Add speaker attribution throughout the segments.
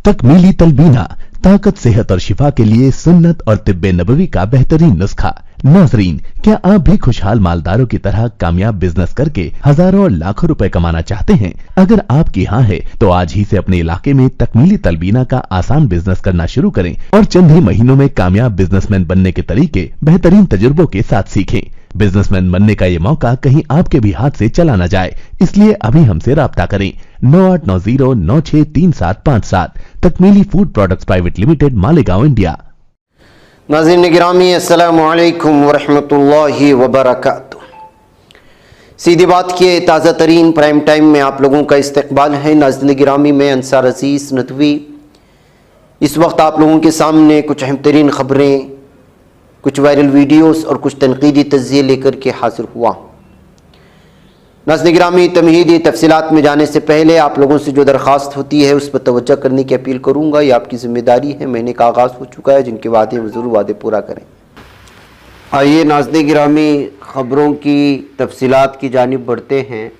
Speaker 1: तकमीली तलबीना, ताकत, सेहत और शिफा के लिए सुन्नत और तिब्बे नबवी का बेहतरीन नुस्खा। नाजरीन, क्या आप भी खुशहाल मालदारों की तरह कामयाब बिजनेस करके हजारों और लाखों रुपए कमाना चाहते हैं? अगर आपकी हाँ है तो आज ही से अपने इलाके में तकमीली तलबीना का आसान बिजनेस करना शुरू करें और चंद ही महीनों में कामयाब बिजनेसमैन बनने के तरीके बेहतरीन तजुर्बों के साथ सीखें। बिजनेसमैन बनने का ये मौका कहीं आपके भी हाथ से चला न जाए, इसलिए अभी हमसे राब्ता करें 9890963757। Takmeeli food products private limited, Malegaon, India.
Speaker 2: नाज़रीन गिरामी, अस्सलामु अलैकुम वरहमतुल्लाहि वबरकातुह। सीधी बात के ताज़ा तरीन प्राइम टाइम में आप लोगों का इस्तकबाल है। नाज़रीन गिरामी, मैं अंसार अजीज़ नदवी इस वक्त आप लोगों के सामने कुछ अहम तरीन ख़बरें, कुछ वायरल वीडियोस और कुछ तनकीदी तज़्ज़िये लेकर के हाजिर हुआ। नाज़रीन गिरामी, तमहीदी तफसीलात में जाने से पहले आप लोगों से जो दरख्वास्त होती है उस पर तवज्जो करने की अपील करूँगा। ये आपकी ज़िम्मेदारी है। महीने का आगाज़ हो चुका है, जिनके वादे वो ज़रूर वादे पूरा करें। आइए नाज़रीन गिरामी, ख़बरों की तफसीलात की जानिब बढ़ते हैं।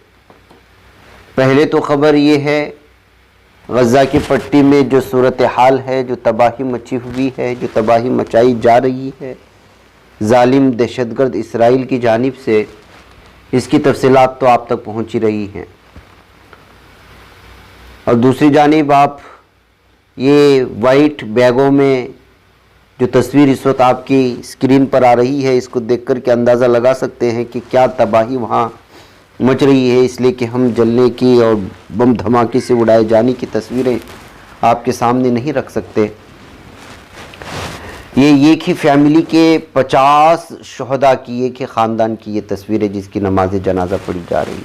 Speaker 2: पहले तो ख़बर ये है, गज़ा की पट्टी में जो सूरत हाल है, जो तबाही मची हुई है, जो तबाही मचाई जा रही है जालिम दहशतगर्द इसराइल की जानिब से, इसकी तफसीलात तो आप तक पहुँची रही हैं। और दूसरी जानिब आप ये वाइट बैगों में जो तस्वीर इस वक्त आपकी स्क्रीन पर आ रही है, इसको देख कर के अंदाज़ा लगा सकते हैं कि क्या तबाही वहाँ मच रही है। इसलिए कि हम जलने की और बम धमाके से उड़ाए जाने की तस्वीरें आपके सामने नहीं रख सकते। ये एक ही फैमिली के 50 शहदा की, एक ही ख़ानदान की ये तस्वीर है जिसकी नमाज जनाजा पढ़ी जा रही है।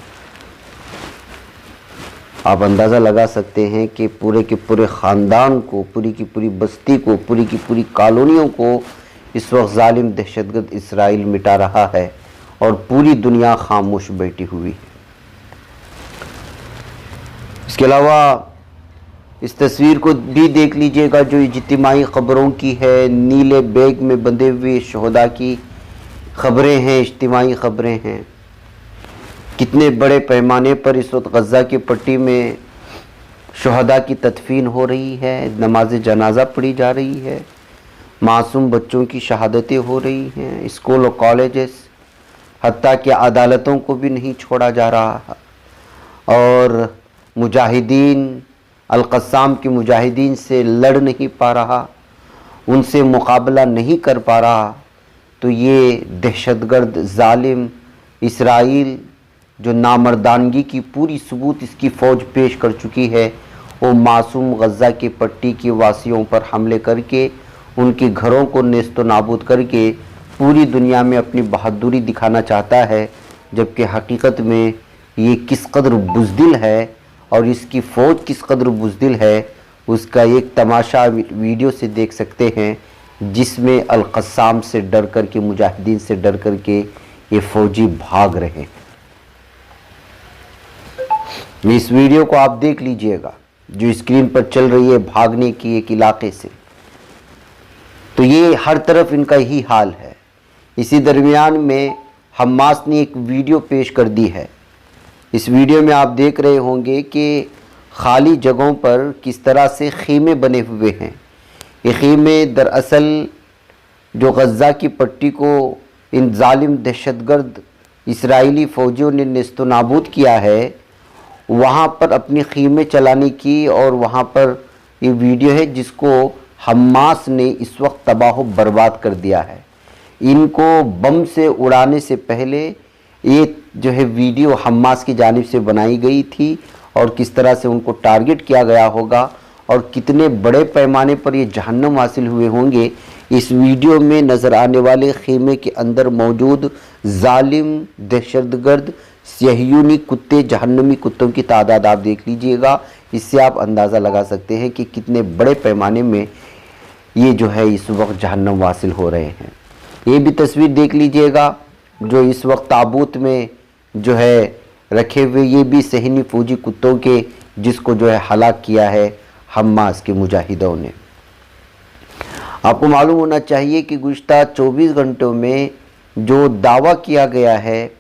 Speaker 2: आप अंदाज़ा लगा सकते हैं कि पूरे के पूरे ख़ानदान को, पूरी की पूरी बस्ती को, पूरी की पूरी कॉलोनियों को इस वक्त जालिम दहशतगर्द इसराइल मिटा रहा है और पूरी दुनिया खामोश बैठी हुई है। इसके अलावा इस तस्वीर को भी देख लीजिएगा जो इज्तिमाई ख़बरों की है। नीले बैग में बंधे हुए शहदा की ख़बरें हैं, इज्तिमाई ख़बरें हैं। कितने बड़े पैमाने पर इस वक्त गज़ा की पट्टी में शहदा की तदफीन हो रही है, नमाज जनाजा पढ़ी जा रही है, मासूम बच्चों की शहादतें हो रही हैं। स्कूल और कॉलेजेस, हत्ता कि अदालतों को भी नहीं छोड़ा जा रहा और मुजाहिदीन अल-क़स्साम के मुजाहिदीन से लड़ नहीं पा रहा, उनसे मुकाबला नहीं कर पा रहा। तो ये दहशतगर्द जालिम इसराइल जो नामर्दानगी की पूरी सबूत इसकी फ़ौज पेश कर चुकी है, वो मासूम गज़ा की पट्टी के वासियों पर हमले करके उनके घरों को नेस्त नाबूद करके पूरी दुनिया में अपनी बहादुरी दिखाना चाहता है। जबकि हकीकत में ये किस कदर बुज़दिल है और इसकी फ़ौज किस कदर बुज़दिल है, उसका एक तमाशा वीडियो से देख सकते हैं, जिसमें अल-क़स्साम से डर कर के, मुजाहिदीन से डर कर के ये फ़ौजी भाग रहे हैं। इस वीडियो को आप देख लीजिएगा जो स्क्रीन पर चल रही है, भागने की एक इलाके से। तो ये हर तरफ इनका ही हाल है। इसी दरमियान में हमास ने एक वीडियो पेश कर दी है। इस वीडियो में आप देख रहे होंगे कि खाली जगहों पर किस तरह से ख़ीमे बने हुए हैं। ये ख़ीमे दरअसल जो गज़ा की पट्टी को इन जालिम दहशतगर्द इसराइली फ़ौजियों ने नेस्त नाबूद किया है, वहाँ पर अपनी ख़ीमे चलाने की, और वहाँ पर ये वीडियो है जिसको हमास ने इस वक्त तबाह बर्बाद कर दिया है। इनको बम से उड़ाने से पहले ये जो है वीडियो हमास की जानिब से बनाई गई थी और किस तरह से उनको टारगेट किया गया होगा और कितने बड़े पैमाने पर ये जहन्नम हासिल हुए होंगे। इस वीडियो में नज़र आने वाले ख़ीमे के अंदर मौजूद जालिम दहशतगर्द सह्यूनी कुत्ते, जहन्नमी कुत्तों की तादाद आप देख लीजिएगा। इससे आप अंदाज़ा लगा सकते हैं कि कितने बड़े पैमाने में ये जो है इस वक्त जहन्नम हासिल हो रहे हैं। ये भी तस्वीर देख लीजिएगा जो इस वक्त ताबूत में जो है रखे हुए, ये भी सहनी फौजी कुत्तों के, जिसको जो है हलाक किया है हमास के मुजाहिदों ने। आपको मालूम होना चाहिए कि गुज़िश्ता 24 घंटों में जो दावा किया गया है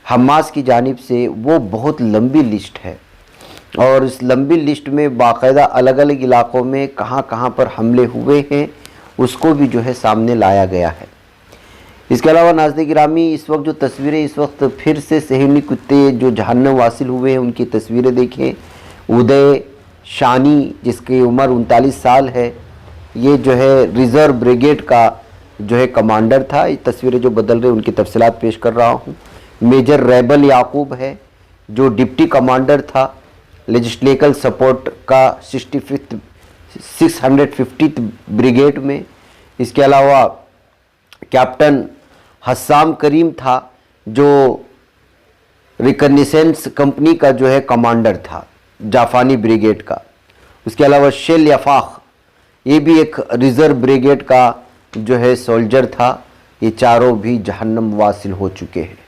Speaker 2: हमास की जानिब से, वो बहुत लंबी लिस्ट है। और इस लंबी लिस्ट में बाकायदा अलग अलग इलाक़ों में कहाँ कहाँ पर हमले हुए हैं उसको भी जो है सामने लाया गया है। इसके अलावा नाज़रीन गिरामी, इस वक्त जो तस्वीरें इस वक्त फिर से सहनी कुत्ते जो जहन्नम वासिल हुए हैं उनकी तस्वीरें देखें। उदय शानी जिसकी उम्र 39 साल है, ये जो है रिज़र्व ब्रिगेड का जो है कमांडर था। ये तस्वीरें जो बदल रहे उनकी तफसीलात पेश कर रहा हूँ। मेजर रेबल याकूब है जो डिप्टी कमांडर था लेजिस्लेटिव सपोर्ट का 650th ब्रिगेड में। इसके अलावा कैप्टन हस्साम करीम था जो रिकनेसेंस कंपनी का जो है कमांडर था जाफानी ब्रिगेड का। उसके अलावा शेल यफाख, ये भी एक रिज़र्व ब्रिगेड का जो है सोल्जर था। ये चारों भी जहन्नम वासिल हो चुके हैं।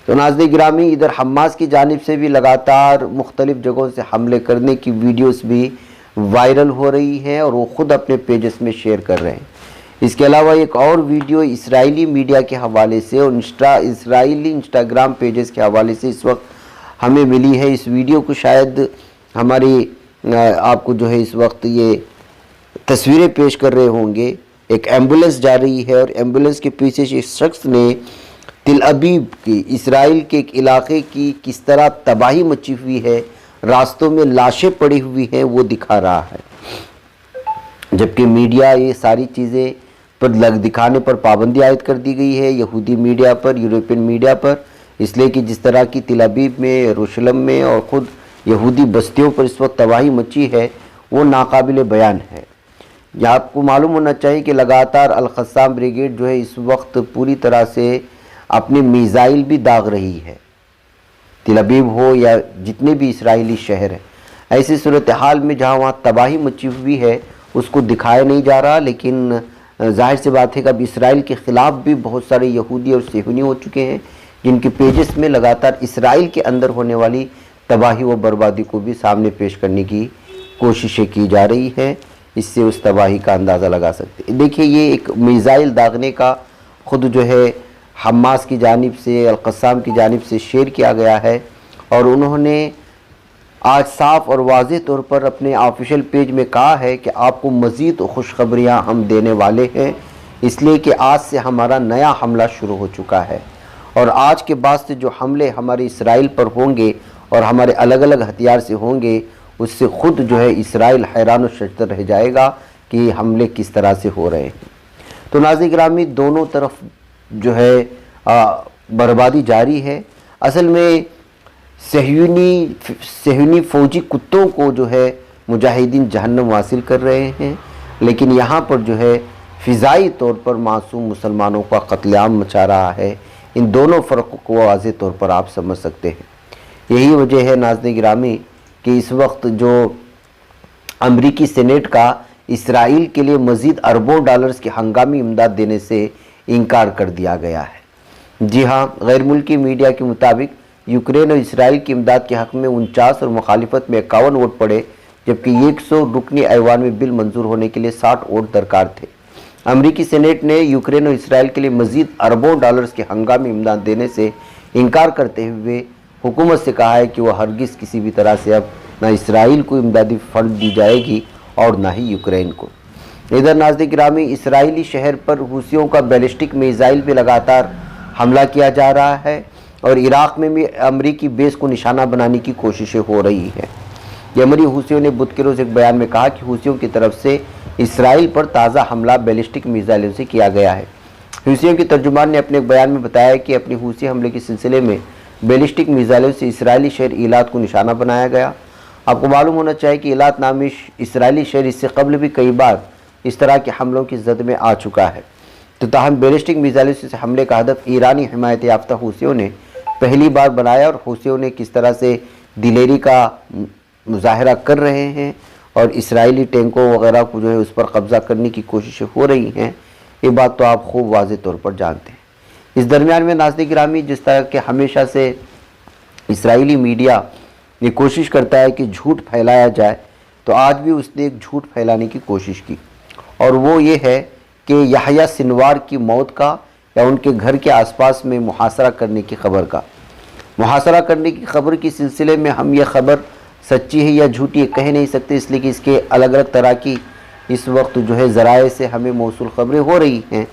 Speaker 2: तो नाज़रीन गिरामी, इधर हमास की जानिब से भी लगातार मुख्तलिफ़ जगहों से हमले करने की वीडियोस भी वायरल हो रही हैं और वो ख़ुद अपने पेजेस में शेयर कर रहे हैं। इसके अलावा एक और वीडियो इसराइली मीडिया के हवाले से और इसराइली इंस्टाग्राम पेजेस के हवाले से इस वक्त हमें मिली है। इस वीडियो को शायद हमारी आपको जो है इस वक्त ये तस्वीरें पेश कर रहे होंगे। एक एम्बुलेंस जा रही है और एम्बुलेंस के पीछे से इस शख्स ने तिल अबीब की, इसराइल के एक इलाके की किस तरह तबाही मची हुई है, रास्तों में लाशें पड़ी हुई हैं, वो दिखा रहा है। जबकि मीडिया ये सारी चीज़ें पर दिखाने पर पाबंदी आयद कर दी गई है, यहूदी मीडिया पर, यूरोपियन मीडिया पर, इसलिए कि जिस तरह की तिल अबीब में, यरूशलेम में और ख़ुद यहूदी बस्तियों पर इस वक्त तबाही मची है वो नाकाबिल बयान है। यह आपको मालूम होना चाहिए कि लगातार अल-क़स्साम ब्रिगेड जो है इस वक्त पूरी तरह से अपने मिसाइल भी दाग रही है, तिल अबीब हो या जितने भी इसराइली शहर हैं। ऐसी सूरत हाल में जहाँ वहाँ तबाही मची हुई है उसको दिखाया नहीं जा रहा, लेकिन जाहिर सी बात है कि अब इसराइल के ख़िलाफ़ भी बहुत सारे यहूदी और सेहूनी हो चुके हैं जिनके पेजेस में लगातार इसराइल के अंदर होने वाली तबाही व बर्बादी को भी सामने पेश करने की कोशिशें की जा रही है। इससे उस तबाही का अंदाज़ा लगा सकते हैं। देखिए, ये एक मिसाइल दागने का ख़ुद जो है हमास की जानिब से, अल-क़स्साम की जानिब से शेयर किया गया है और उन्होंने आज साफ़ और वाज़ेह तौर पर अपने ऑफिशियल पेज में कहा है कि आपको मज़ीद खुशखबरियाँ हम देने वाले हैं, इसलिए कि आज से हमारा नया हमला शुरू हो चुका है और आज के बाद से जो हमले हमारे इसराइल पर होंगे और हमारे अलग अलग हथियार से होंगे, उससे ख़ुद जो है इसराइल हैरान व शर्तर रह जाएगा कि हमले किस तरह से हो रहे हैं। तो नाज़रीन गिरामी, दोनों तरफ जो है बर्बादी जारी है। असल में सहयूनी फ़ौजी कुत्तों को जो है मुजाहिदीन जहन्नम वासिल कर रहे हैं, लेकिन यहाँ पर जो है फ़िज़ाई तौर पर मासूम मुसलमानों का कत्लेआम मचा रहा है। इन दोनों फ़र्क़ों को वाज़ेह तौर पर आप समझ सकते हैं। यही वजह है नाज़रीन गिरामी कि इस वक्त जो अमरीकी सेनेट का इसराइल के लिए मज़ीद अरबों डॉलर्स की हंगामी इमदाद देने से इनकार कर दिया गया है। जी हाँ, गैर मुल्की मीडिया के मुताबिक यूक्रेन और इसराइल की इमदाद के हक़ में 49 और मुखालिफत में 51 वोट पड़े, जबकि 100 रुकनी ऐवान में बिल मंजूर होने के लिए 60 वोट दरकार थे। अमरीकी सेनेट ने यूक्रेन और इसराइल के लिए मज़ीद अरबों डॉलर्स की हंगामी इमदाद देने से इनकार करते हुए हुकूमत से कहा है कि वह हरगिज़ किसी भी तरह से अब ना इसराइल को इमदादी फ़ंड दी जाएगी और ना ही यूक्रेन को। इधर नाज़रीन गिरामी, इसराइली शहर पर हूसियों का बैलिस्टिक मिसाइल भी लगातार हमला किया जा रहा है और इराक़ में भी अमरीकी बेस को निशाना बनाने की कोशिशें हो रही हैं। यमनी हूसियों ने बुध के रोज़ एक बयान में कहा कि हूसियों की तरफ से इसराइल पर ताज़ा हमला बैलिस्टिक मिसाइलों से किया गया है। हूसियों के तर्जुमान ने अपने एक बयान में बताया कि अपने हूसी हमले के सिलसिले में बैलिस्टिक मिसाइलों से इसराइली शहर ईलात को निशाना बनाया गया। आपको मालूम होना चाहिए कि ईलात नामी इसराइली शहर इससे कबल भी कई बार इस तरह के हमलों की जद में आ चुका है। तो ताहम बैलिस्टिक मिसाइलों से हमले का हदफ ईरानी हिमायत याफ्ता हूसियों ने पहली बार बनाया और हूसियों ने किस तरह से दिलेरी का मुजाहरा कर रहे हैं और इसराइली टैंकों वगैरह को जो है उस पर कब्ज़ा करने की कोशिशें हो रही हैं, ये बात तो आप खूब वाज़ेह तौर पर जानते हैं। इस दरमियान में नाज़रीन गिरामी, जिस तरह के हमेशा से इसराइली मीडिया ये कोशिश करता है कि झूठ फैलाया जाए, तो आज भी उसने एक झूठ फैलाने की कोशिश की और वो ये है कि याह्या सिनवार की मौत का या उनके घर के आसपास में मुहासरा करने की खबर का। मुहासरा करने की खबर के सिलसिले में हम ये खबर सच्ची है या झूठी है कह नहीं सकते, इसलिए कि इसके अलग अलग तरह की इस वक्त जो है ज़राए से हमें मौसूल ख़बरें हो रही हैं,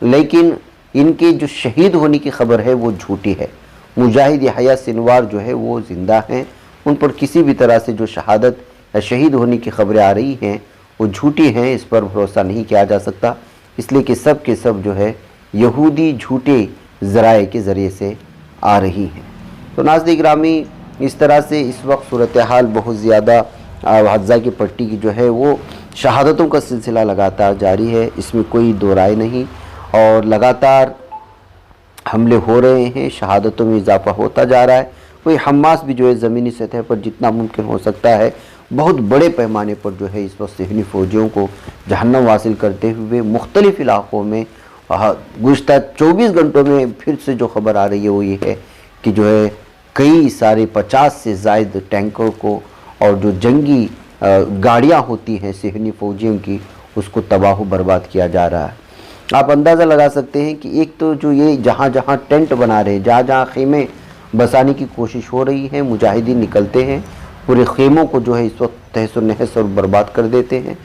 Speaker 2: लेकिन इनके जो शहीद होने की खबर है वो झूठी है। मुजाहिद याह्या सिनवार जो है वो ज़िंदा हैं, उन पर किसी भी तरह से जो शहादत या शहीद होने की खबरें आ रही हैं वो झूठी हैं, इस पर भरोसा नहीं किया जा सकता, इसलिए कि सब के सब जो है यहूदी झूठे ज़राए के ज़रिए से आ रही हैं। तो नाज़रीन गिरामी, इस तरह से इस वक्त सूरत हाल बहुत ज़्यादा हज़ा की पट्टी की जो है वो शहादतों का सिलसिला लगातार जारी है, इसमें कोई दो राय नहीं, और लगातार हमले हो रहे हैं, शहादतों में इजाफा होता जा रहा है। कोई हमास भी जो है ज़मीनी सतह पर जितना मुमकिन हो सकता है बहुत बड़े पैमाने पर जो है इस वक्त सिहनी फ़ौजियों को जहन्नम हासिल करते हुए मुख्तलिफ़ इलाक़ों में गुज़िश्ता 24 घंटों में फिर से जो खबर आ रही है वो ये है कि जो है कई सारे 50 से ज़ायद टैंकर को और जो जंगी गाड़ियाँ होती हैं सिहनी फ़ौजियों की उसको तबाह बर्बाद किया जा रहा है। आप अंदाज़ा लगा सकते हैं कि एक तो जो ये जहाँ जहाँ टेंट बना रहे हैं, जहाँ जहाँ ख़ेमे बसाने की कोशिश हो रही है, मुजाहिदीन निकलते हैं पूरे ख़ेमों को जो है इस वक्त तहस नहस और बर्बाद कर देते हैं।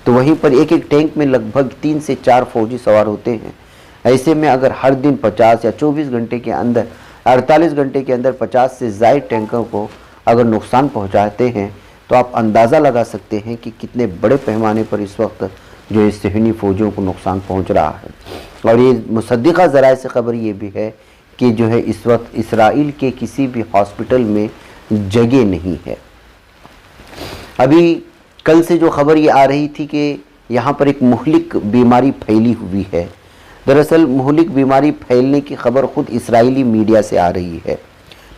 Speaker 2: तो वहीं पर एक एक टैंक में लगभग 3 से 4 फ़ौजी सवार होते हैं। ऐसे में अगर हर दिन 50 या 24 घंटे के अंदर 48 घंटे के अंदर 50 से ज़ायद टैंकर को अगर नुकसान पहुँचाते हैं तो आप अंदाज़ा लगा सकते हैं कि कितने बड़े पैमाने पर इस वक्त जो इस सिहनी फ़ौजियों को नुकसान पहुंच रहा है। और ये मुसद्दिक़ा ज़राए से ख़बर ये भी है कि जो है इस वक्त इसराइल के किसी भी हॉस्पिटल में जगह नहीं है। अभी कल से जो खबर ये आ रही थी कि यहाँ पर एक मुहलिक बीमारी फैली हुई है। दरअसल मुहलिक बीमारी फैलने की खबर ख़ुद इसराइली मीडिया से आ रही है,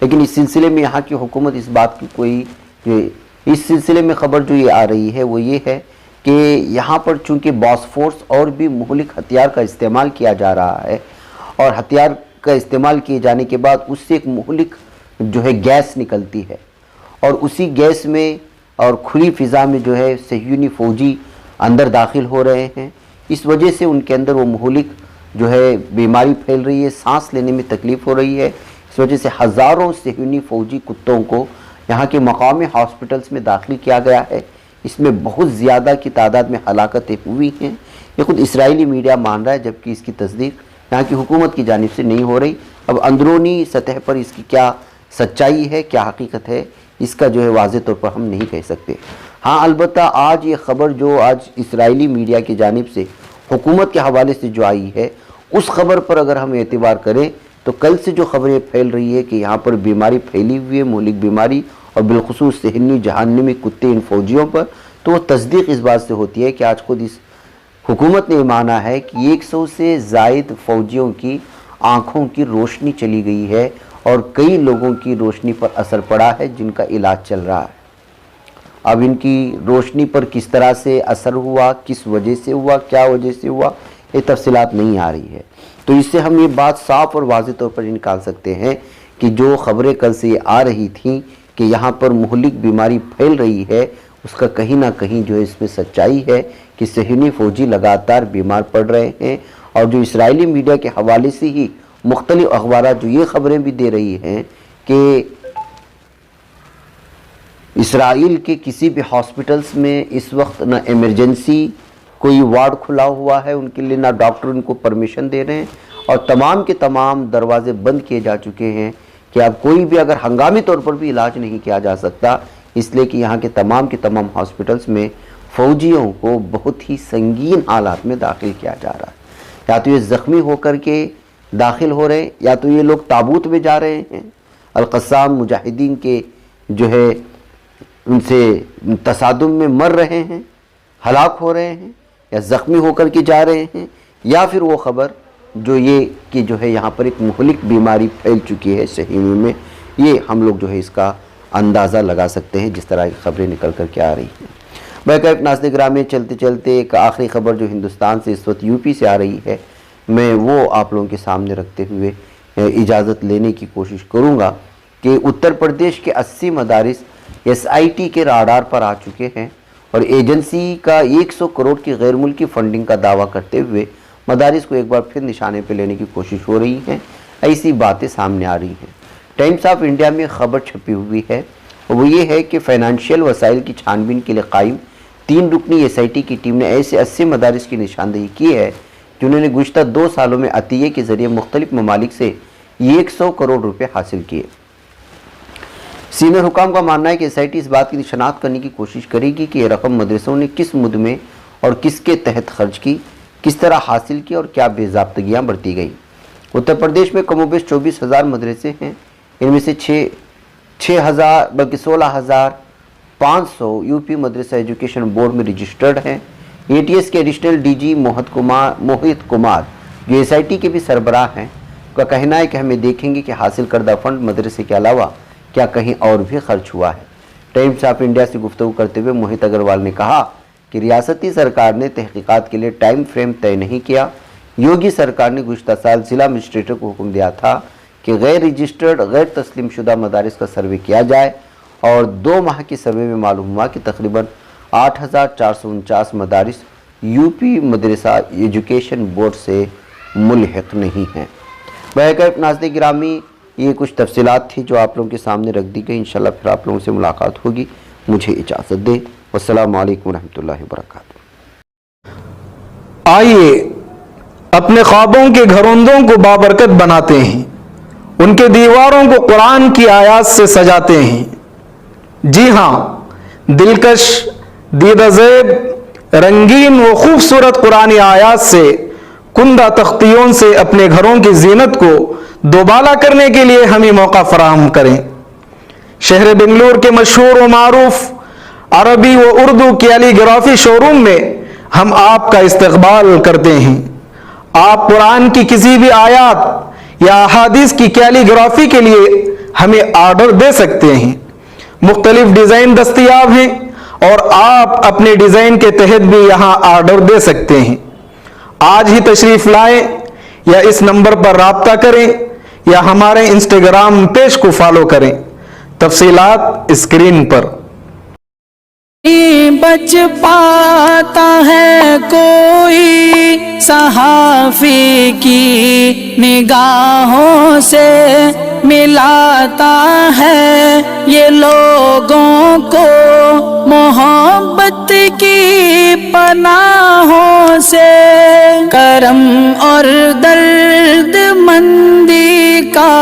Speaker 2: लेकिन इस सिलसिले में यहाँ की हुकूमत इस बात की कोई इस सिलसिले में ख़बर जो ये आ रही है वो ये है कि यहाँ पर चूँकि बॉस्फोरस और भी मुहलिक हथियार का इस्तेमाल किया जा रहा है और हथियार का इस्तेमाल किए जाने के बाद उससे एक मुहलिक जो है गैस निकलती है और उसी गैस में और खुली फ़िज़ा में जो है सह्यूनी फ़ौजी अंदर दाखिल हो रहे हैं। इस वजह से उनके अंदर वो मुहलिक जो है बीमारी फैल रही है, सांस लेने में तकलीफ़ हो रही है। इस वजह से हज़ारों सह्यूनी फ़ौजी कुत्तों को यहाँ के मकामी हॉस्पिटल्स में दाखिल किया गया है। इसमें बहुत ज़्यादा की तादाद में हलाकतें हुई हैं, ये खुद इसराइली मीडिया मान रहा है, जबकि इसकी तस्दीक यहाँ की हुकूमत की जानिब से नहीं हो रही। अब अंदरूनी सतह पर इसकी क्या सच्चाई है, क्या हकीकत है, इसका जो है वाज़ेह तौर पर हम नहीं कह सकते। हाँ, अलबत्ता आज ये ख़बर जो आज इसराइली मीडिया की जानिब से हुकूमत के हवाले से जो आई है उस ख़बर पर अगर हम एतबार करें तो कल से जो ख़बरें फैल रही है कि यहाँ पर बीमारी फैली हुई है, मुहलिक बीमारी, और बिलखुसूस सिहनी जहन्नमी कुत्ते इन फ़ौजियों पर, तो वो तस्दीक इस बात से होती है कि आज खुद इस हुकूमत ने माना है कि 100 से ज़ायद फ़ौजियों की आँखों की रोशनी चली गई है और कई लोगों की रोशनी पर असर पड़ा है जिनका इलाज चल रहा है। अब इनकी रोशनी पर किस तरह से असर हुआ, किस वजह से हुआ, क्या वजह से हुआ, ये तफसीलात नहीं आ रही है। तो इससे हम ये बात साफ़ और वाज़ेह तौर पर निकाल सकते हैं कि जो ख़बरें कल से ये आ रही थी कि यहाँ पर मुहलिक बीमारी फैल रही है, उसका कहीं ना कहीं जो है इसमें सच्चाई है कि सह्यूनी फ़ौजी लगातार बीमार पड़ रहे हैं। और जो इसराइली मीडिया के हवाले से ही मुख्तलिफ अखबार जो ये ख़बरें भी दे रही हैं कि इसराइल के किसी भी हॉस्पिटल्स में इस वक्त ना इमरजेंसी कोई वार्ड खुला हुआ है उनके लिए, ना डॉक्टर उनको परमिशन दे रहे हैं, और तमाम के तमाम दरवाजे बंद किए जा चुके हैं कि अब कोई भी अगर हंगामी तौर पर भी इलाज नहीं किया जा सकता, इसलिए कि यहाँ के तमाम हॉस्पिटल्स में फ़ौजियों को बहुत ही संगीन हालात में दाखिल किया जा रहा है। या तो ये ज़ख्मी होकर के दाखिल हो रहे हैं या तो ये लोग ताबूत में जा रहे हैं, अल-क़स्साम मुजाहिदीन के जो है उनसे तसादुम में मर रहे हैं, हलाक हो रहे हैं, या ज़ख्मी होकर के जा रहे हैं, या फिर वो ख़बर जो ये कि जो है यहाँ पर एक मुहलिक बीमारी फैल चुकी है सहीमी में, ये हम लोग जो है इसका अंदाज़ा लगा सकते हैं जिस तरह की ख़बरें निकल कर के आ रही हैं। बैकअप नाज़रीन गिरामी, चलते चलते एक आखिरी ख़बर जो हिंदुस्तान से इस वक्त यूपी से आ रही है, मैं वो आप लोगों के सामने रखते हुए इजाज़त लेने की कोशिश करूँगा कि उत्तर प्रदेश के 80 मदारिस SIT के राडार पर आ चुके हैं और एजेंसी का 100 करोड़ की गैर मुल्की फंडिंग का दावा करते हुए मदारिस को एक बार फिर निशाने पर लेने की कोशिश हो रही है। ऐसी बातें सामने आ रही हैं। टाइम्स ऑफ इंडिया में ख़बर छपी हुई है वो ये है कि फाइनेंशियल वसाइल की छानबीन के लिए कायम 3 रुकनी SIT की टीम ने ऐसे 80 मदारिस की निशानदेही की है जिन्होंने गुज़श्ता 2 सालों में अतिये के ज़रिए मुख्तलिफ ममालिक से 100 करोड़ रुपए हासिल किए। सीनियर हुकाम का मानना है कि SIT इस बात की निशानात करने की कोशिश करेगी कि ये रकम मदरसों ने किस मुद में और किसके तहत खर्च की, किस तरह हासिल की और क्या बेज़ाब्तगियाँ बरती गई। उत्तर प्रदेश में कमोबेश 24,000 मदरसे हैं। इनमें से 16,500 यूपी मदरसा एजुकेशन बोर्ड में रजिस्टर्ड हैं। ATS के एडिशनल DG मोहित कुमार जो SIT के भी सरबराह हैं का कहना है कि हमें देखेंगे कि हासिल करदा फंड मदरसे के अलावा क्या कहीं और भी खर्च हुआ है। टाइम्स ऑफ इंडिया से गुफ्तगू करते हुए मोहित अग्रवाल ने कहा कि रियासती सरकार ने तहकीकात के लिए टाइम फ्रेम तय नहीं किया। योगी सरकार ने गुज़श्ता साल जिला मजिस्ट्रेटर को हुक्म दिया था कि गैर रजिस्टर्ड गैर तस्लीम शुदा मदारिस का सर्वे किया जाए और 2 माह के सर्वे में मालूम हुआ कि तकरीबन 8,449 मदारिस यूपी मदरसा एजुकेशन बोर्ड से मुल्हिक नहीं हैं। बहरकैफ नाज़रीन गिरामी, ये कुछ तफसीलात थी जो आप लोगों के सामने रख दी गई। इंशाल्लाह फिर आप लोगों से मुलाकात होगी। मुझे इजाज़त दें। वस्सलामु अलैकुम रहमतुल्लाहि व बरकातुहू।
Speaker 3: आइए अपने ख्वाबों के घरौंदों को बाबरकत बनाते हैं, उनके दीवारों को कुरान की आयात से सजाते हैं। जी हाँ, दिलकश, दीदाज़ेब, रंगीन व खूबसूरत कुरानी आयात से कुंदा तख्तियों से अपने घरों की जीनत को दोबाला करने के लिए हमें मौका फराहम करें। शहर बेंगलुरु के मशहूर व मारूफ अरबी व उर्दू कैलीग्राफी शोरूम में हम आपका इस्तकबाल करते हैं। आप कुरान की किसी भी आयत या अहादीस की कैलीग्राफी के लिए हमें ऑर्डर दे सकते हैं। मुख्तलिफ डिज़ाइन दस्तयाब हैं और आप अपने डिज़ाइन के तहत भी यहाँ ऑर्डर दे सकते हैं। आज ही तशरीफ़ लाएं या इस नंबर पर राब्ता करें या हमारे इंस्टाग्राम पेज को फॉलो करें। तफसीलात स्क्रीन पर।
Speaker 4: बच पाता है कोई सहाफ़ी की निगाहों से, मिलाता है ये लोगों को मोहब्बत की पनाहों से। करम और दर्द मंदी का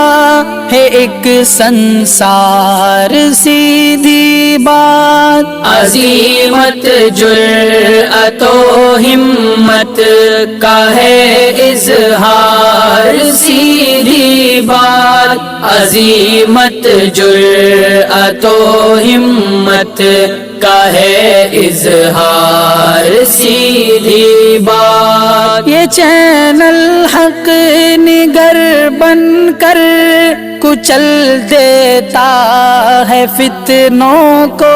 Speaker 4: है एक संसार सीधी बात। अज़ीमत जुर्अतो हिम्मत का है इज़हार सीधी बात। अज़ीमत जुर्अतो हिम्मत का है इज़हार सीधी बात। ये चैनल हक निगर बनकर कुचल देता है फितनों को।